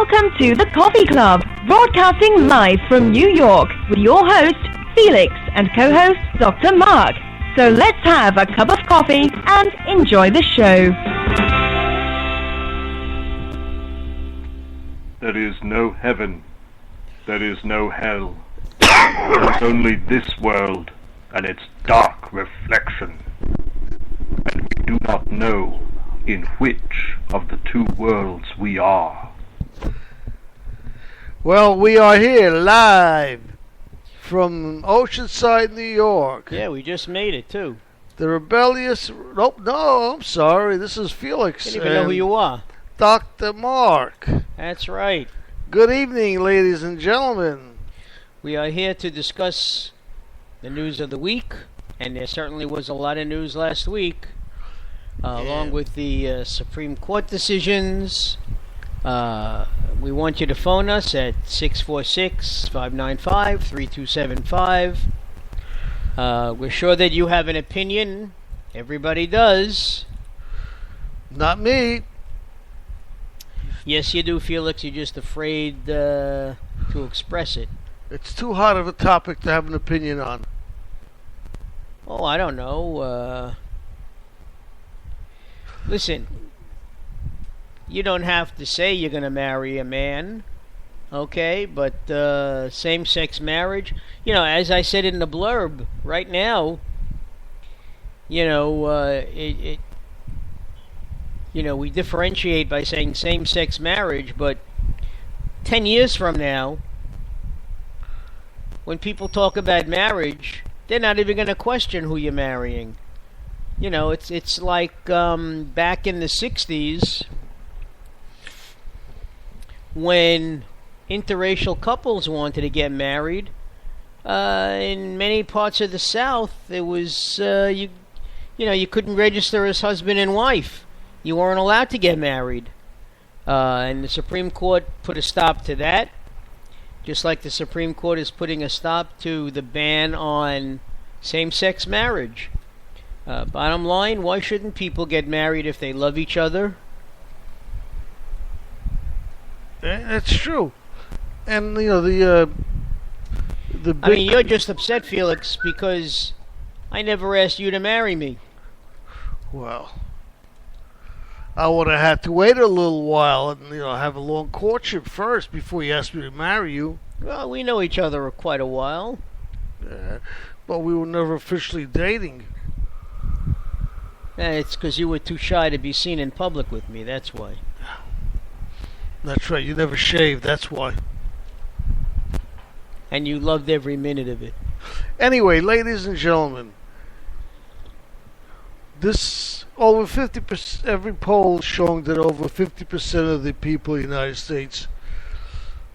Welcome to the Coffee Club, broadcasting live from New York with your host, Felix, and co-host, Dr. Marc. So let's have a cup of coffee and enjoy the show. There is no heaven. There is no hell. There is only this world and its dark reflection. And we do not know in which of the two worlds we are. Well, we are here live from Oceanside, New York. Yeah, we just made it too. The rebellious... No, I'm sorry. This is Felix. Didn't even know who you are. Dr. Marc. That's right. Good evening, ladies and gentlemen. We are here to discuss the news of the week, and there certainly was a lot of news last week, along with the Supreme Court decisions. We want you to phone us at 646-595-3275. We're sure that you have an opinion. Everybody does. Not me. Yes, you do, Felix. You're just afraid to express it. It's too hot of a topic to have an opinion on. Oh, I don't know. Listen, you don't have to say you're going to marry a man, okay? But same-sex marriage, as I said in the blurb, right now, we differentiate by saying same-sex marriage, but 10 years from now, when people talk about marriage, they're not even going to question who you're marrying. It's like back in the 60s, when interracial couples wanted to get married. In many parts of the South, it was you couldn't register as husband and wife. You weren't allowed to get married, and the Supreme Court put a stop to that. Just like the Supreme Court is putting a stop to the ban on same-sex marriage. Bottom line, why shouldn't people get married if they love each other? That's true. And, the big... I mean, you're just upset, Felix, because I never asked you to marry me. Well, I would have had to wait a little while and, have a long courtship first before you asked me to marry you. Well, we know each other quite a while. Yeah, but we were never officially dating. It's because you were too shy to be seen in public with me, that's why. That's right, you never shaved, that's why. And you loved every minute of it. Anyway, ladies and gentlemen, this over 50%, every poll showing that over 50% of the people in the United States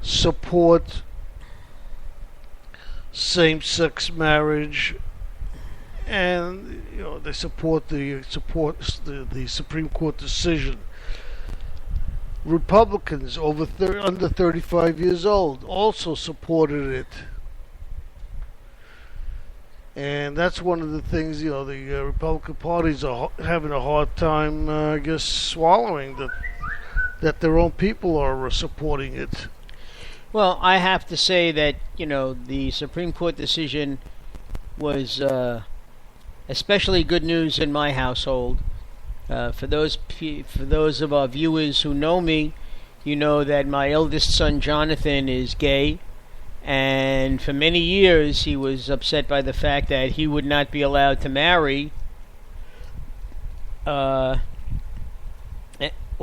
support same-sex marriage, and they support the Supreme Court decision. Republicans under 35 years old also supported it. And that's one of the things, the Republican parties are having a hard time, I guess, swallowing that their own people are supporting it. Well, I have to say that, the Supreme Court decision was especially good news in my household. For those of our viewers who know me, you know that my eldest son, Jonathan, is gay. And for many years, he was upset by the fact that he would not be allowed to marry. Or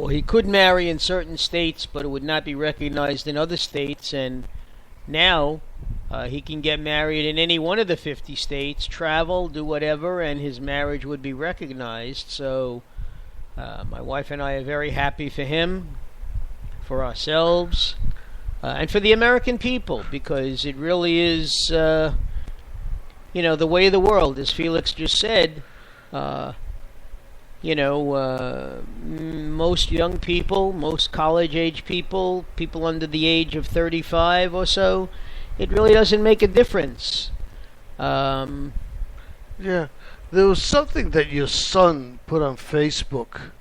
he could marry in certain states, but it would not be recognized in other states. And now he can get married in any one of the 50 states, travel, do whatever, and his marriage would be recognized. So my wife and I are very happy for him, for ourselves, and for the American people, because it really is, the way of the world, as Felix just said. Most young people, most college-age people, people under the age of 35 or so, it really doesn't make a difference. Yeah, there was something that your son put on Facebook.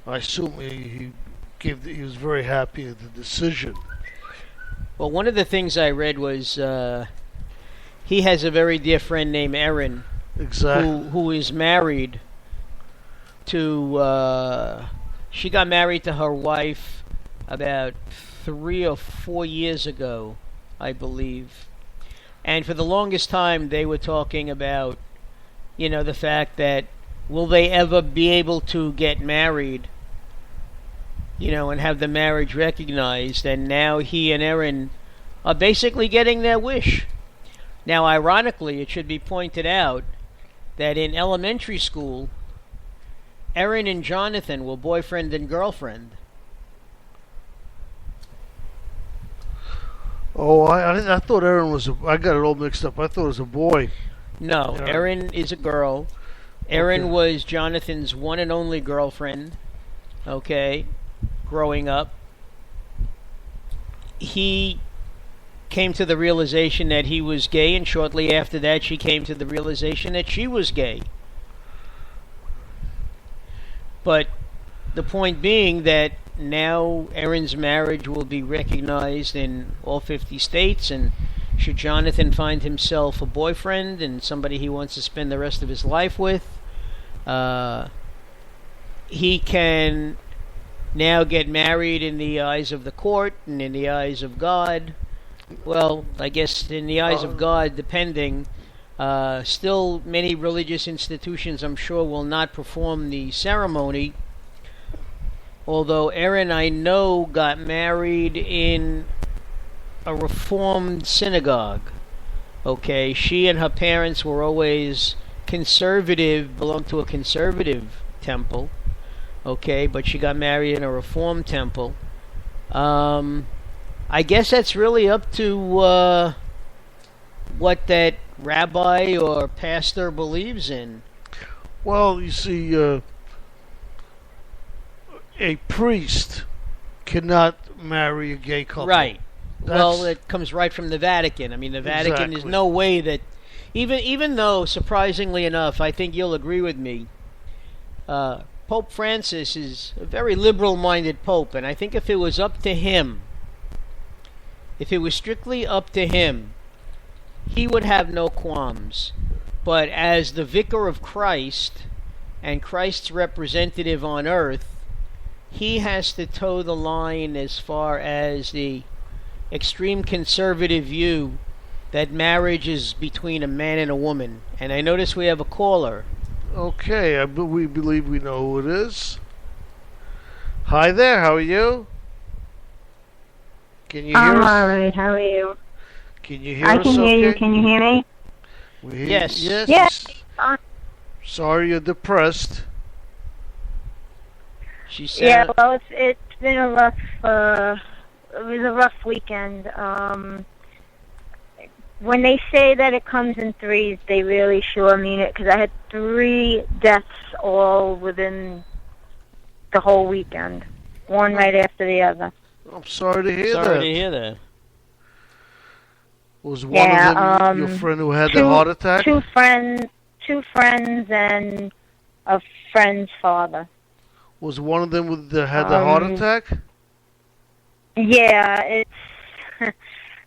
I assume he he was very happy with the decision. Well, one of the things I read was he has a very dear friend named Erin, Exactly. who is married to. She got married to her wife about 3 or 4 years ago, I believe. And for the longest time, they were talking about, the fact that will they ever be able to get married, and have the marriage recognized. And now he and Erin are basically getting their wish. Now, ironically, it should be pointed out that in elementary school, Erin and Jonathan were boyfriend and girlfriend. Oh, I thought Erin was I got it all mixed up. I thought it was a boy. No, Erin is a girl. Erin was Jonathan's one and only girlfriend, growing up. He came to the realization that he was gay, and shortly after that she came to the realization that she was gay. But the point being that now Erin's marriage will be recognized in all 50 states, and should Jonathan find himself a boyfriend and somebody he wants to spend the rest of his life with, he can now get married in the eyes of the court and in the eyes of God. Well, I guess in the eyes of God, depending. Still, many religious institutions, I'm sure, will not perform the ceremony. Although Erin, I know, got married in a Reformed synagogue. She and her parents were always conservative, belonged to a conservative temple. But she got married in a Reformed temple. I guess that's really up to what that rabbi or pastor believes in. Well, you see, a priest cannot marry a gay couple. Right. Well, it comes right from the Vatican. I mean, the Vatican is no way that, even though, surprisingly enough, I think you'll agree with me, Pope Francis is a very liberal-minded pope, and I think if it was up to him, if it was strictly up to him, he would have no qualms. But as the vicar of Christ and Christ's representative on earth, he has to toe the line as far as the extreme conservative view that marriage is between a man and a woman. And I notice we have a caller. Okay, we believe we know who it is. Hi there, how are you? Can you hear us? I'm alright, how are you? Can you hear us? I can hear you, can you hear me? Yes. Yes. Sorry you're depressed. She said. Yeah, well, it's been a rough, it was a rough weekend. When they say that it comes in threes, they really sure mean it, because I had 3 deaths all within the whole weekend. One right after the other. I'm sorry to hear Sorry that. to hear that. Was one of them your friend who had the heart attack? Two friends and a friend's father. Was one of them had the heart attack? Yeah, it's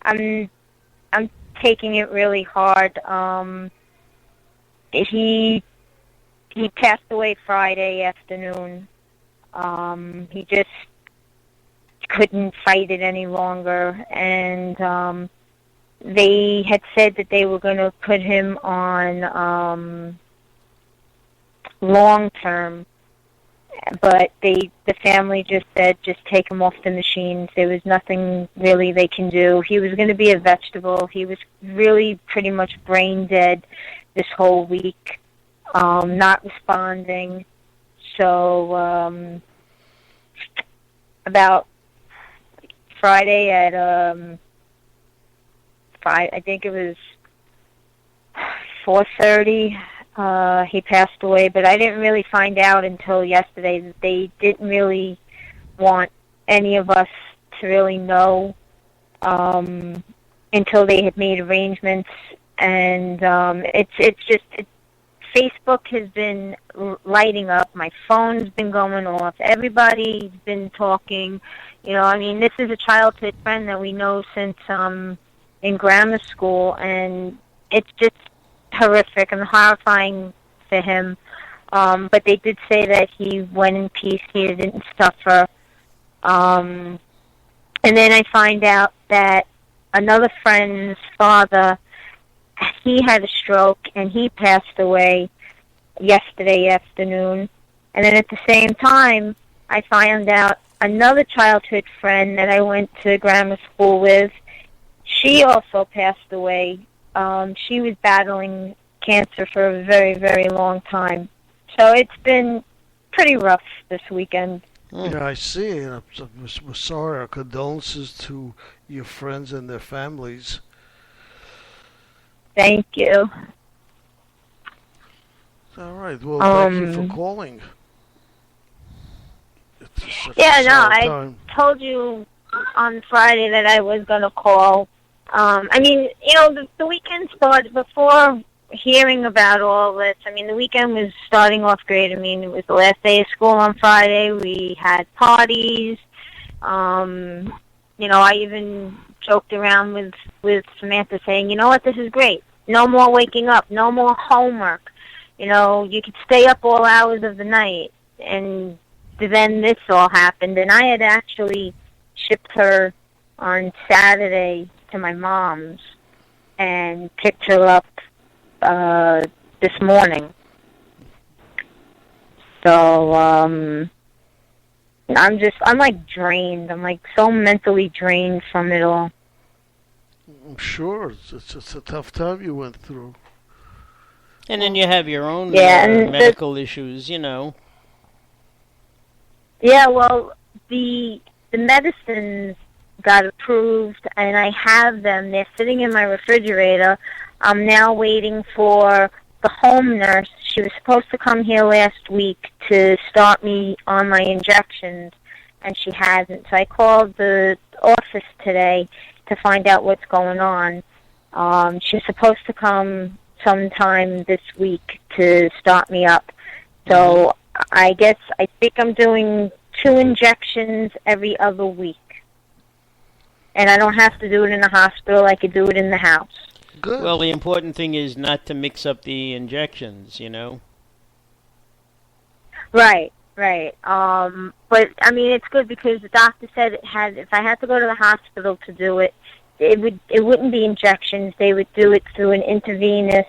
I'm taking it really hard. He passed away Friday afternoon. He just couldn't fight it any longer, and they had said that they were going to put him on long term, but the family just said just take him off the machines. There was nothing really they can do. He was going to be a vegetable. He was really pretty much brain dead this whole week, not responding. So about Friday at I think it was 4:30. He passed away, but I didn't really find out until yesterday that they didn't really want any of us to really know until they had made arrangements, and it's Facebook has been lighting up. My phone's been going off. Everybody's been talking. You know, I mean, this is a childhood friend that we know since in grammar school, and it's just horrific and horrifying for him. But they did say that he went in peace. He didn't suffer. And then I find out that another friend's father, he had a stroke, and he passed away yesterday afternoon. And then at the same time, I found out another childhood friend that I went to grammar school with, she also passed away. She was battling cancer for a very, very long time. So it's been pretty rough this weekend. Yeah, I see. And we're sorry. Our condolences to your friends and their families. Thank you. All right. Well, thank you for calling. I told you on Friday that I was going to call. I mean, you know, the weekend started before hearing about all this. I mean, the weekend was starting off great. I mean, it was the last day of school on Friday. We had parties. You know, I even joked around with Samantha saying, you know what, this is great. No more waking up. No more homework. You know, you could stay up all hours of the night. And then this all happened. And I had actually shipped her on Saturday to my mom's and picked her up this morning. So, I'm like drained. I'm like so mentally drained from it all. I'm sure it's a tough time you went through. And then you have your own medical issues, you know. Yeah, well, the medicines got approved, and I have them. They're sitting in my refrigerator. I'm now waiting for the home nurse. She was supposed to come here last week to start me on my injections, and she hasn't. So I called the office today to find out what's going on. She's supposed to come sometime this week to start me up. So I think I'm doing 2 injections every other week. And I don't have to do it in the hospital. I could do it in the house. Good. Well, the important thing is not to mix up the injections, you know. Right. But I mean, it's good because the doctor said if I had to go to the hospital to do it, it wouldn't be injections. They would do it through an intravenous,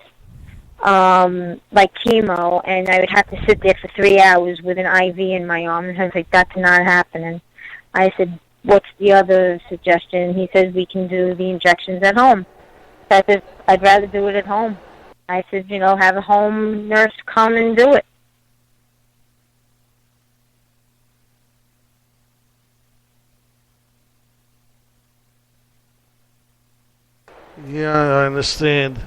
like chemo, and I would have to sit there for 3 hours with an IV in my arm. And I was like, that's not happening. I said, what's the other suggestion? He says we can do the injections at home. So I said, I'd rather do it at home. I said, you know, have a home nurse come and do it. Yeah, I understand.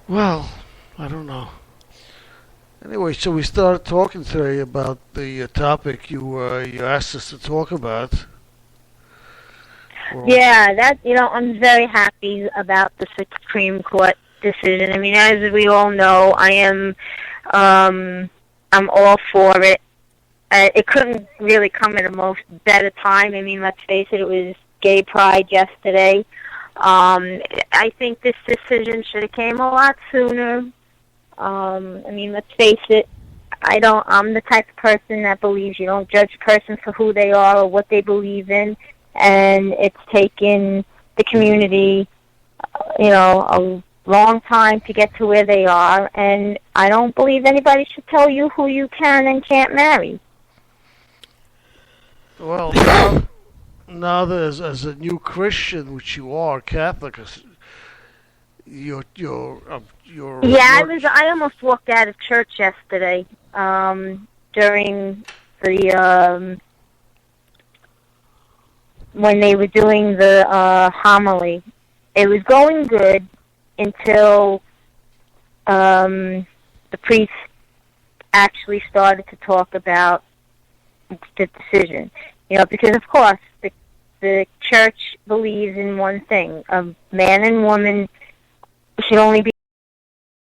Well, I don't know. Anyway, so we started talking today about the topic you asked us to talk about. Yeah, I'm very happy about the Supreme Court decision. I mean, as we all know, I'm all for it. It couldn't really come at a better time. I mean, let's face it was Gay Pride yesterday. I think this decision should have came a lot sooner. I mean, let's face it, I'm the type of person that believes you don't judge a person for who they are or what they believe in, and it's taken the community, a long time to get to where they are, and I don't believe anybody should tell you who you can and can't marry. Well, now as a new Christian, which you are, Catholic, you're I almost walked out of church yesterday during the when they were doing the homily. It was going good until the priest actually started to talk about the decision. Because of course the church believes in one thing: a man and woman should only be